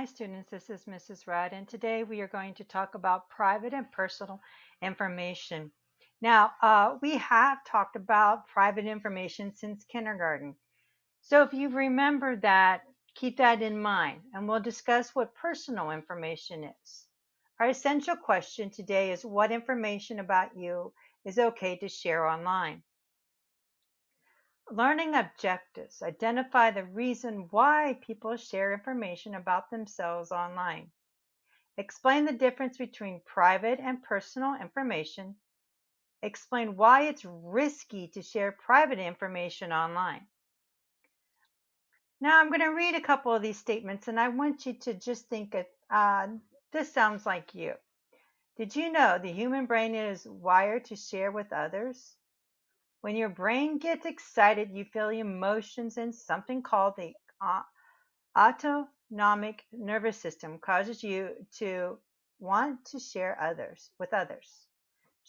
Hi students, this is Mrs. Rudd, and today we are going to talk about private and personal information. Now, we have talked about private information since kindergarten. So if you remember that, keep that in mind, and we'll discuss what personal information is. Our essential question today is what information about you is okay to share online? Learning objectives identify the reason why people share information about themselves online. Explain the difference between private and personal information. Explain why it's risky to share private information online. Now I'm going to read a couple of these statements and I want you to just think, this sounds like you. Did you know the human brain is wired to share with others? When your brain gets excited, you feel emotions, and something called the autonomic nervous system causes you to want to share others with others.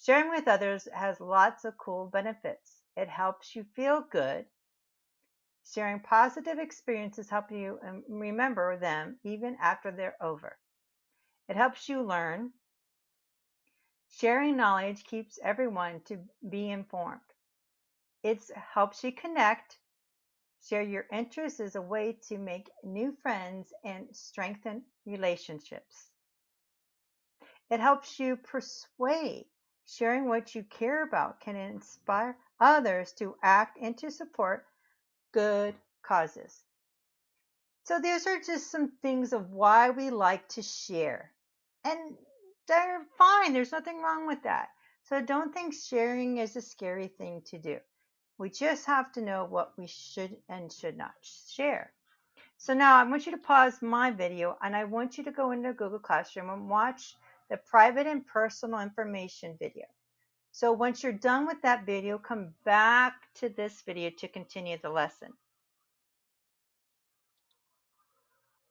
Sharing with others has lots of cool benefits. It helps you feel good. Sharing positive experiences help you remember them even after they're over. It helps you learn. Sharing knowledge keeps everyone to be informed. It helps you connect. Share your interests is a way to make new friends and strengthen relationships. It helps you persuade. Sharing what you care about can inspire others to act and to support good causes. So these are just some things of why we like to share. And they're fine. There's nothing wrong with that. So don't think sharing is a scary thing to do. We just have to know what we should and should not share. So now I want you to pause my video and I want you to go into Google Classroom and watch the private and personal information video. So once you're done with that video, come back to this video to continue the lesson.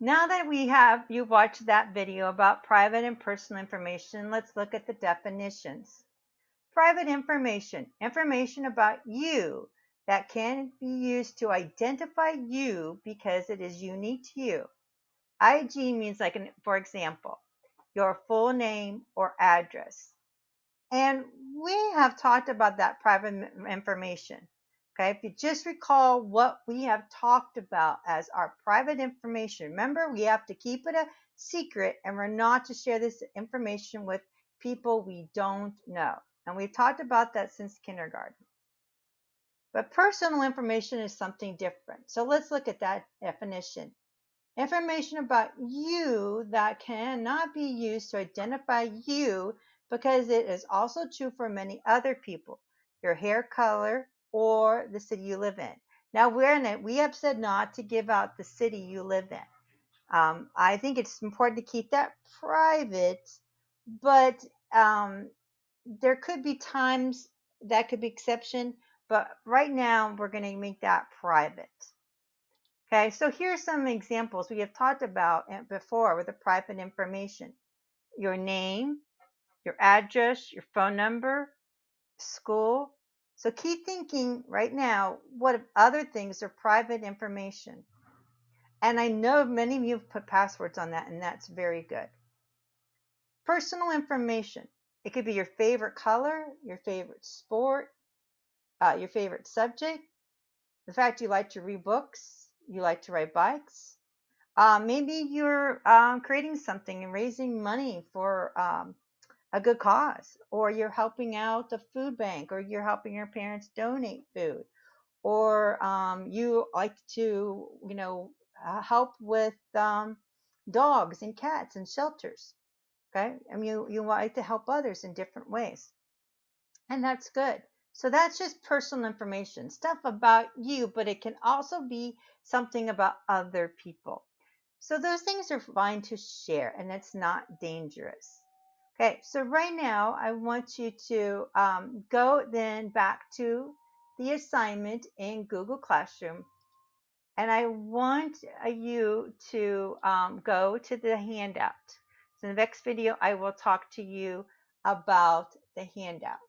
Now that you've watched that video about private and personal information, let's look at the definitions. Private information, information about you that can be used to identify you because it is unique to you. IG means for example, your full name or address. And we have talked about that private information. Okay, if you just recall what we have talked about as our private information, remember we have to keep it a secret and we're not to share this information with people we don't know. And we've talked about that since kindergarten. But personal information is something different. So let's look at that definition. Information about you that cannot be used to identify you because it is also true for many other people, your hair color or the city you live in. Now we have said not to give out the city you live in. I think it's important to keep that private, but there could be times that could be exception, but right now we're going to make that private. Okay, so here's some examples we have talked about before with the private information. Your name, your address, your phone number, school. So keep thinking right now, what other things are private information? And I know many of you have put passwords on that, and that's very good. Personal information. It could be your favorite color, your favorite sport, your favorite subject, the fact you like to read books, you like to ride bikes. Maybe you're creating something and raising money for a good cause, or you're helping out a food bank, or you're helping your parents donate food, or you like to, help with dogs and cats and shelters. Okay, I mean, you like to help others in different ways, and that's good. So that's just personal information, stuff about you, but it can also be something about other people. So those things are fine to share and it's not dangerous. Okay, so right now I want you to go then back to the assignment in Google Classroom. And I want you to go to the handout. So in the next video, I will talk to you about the handout.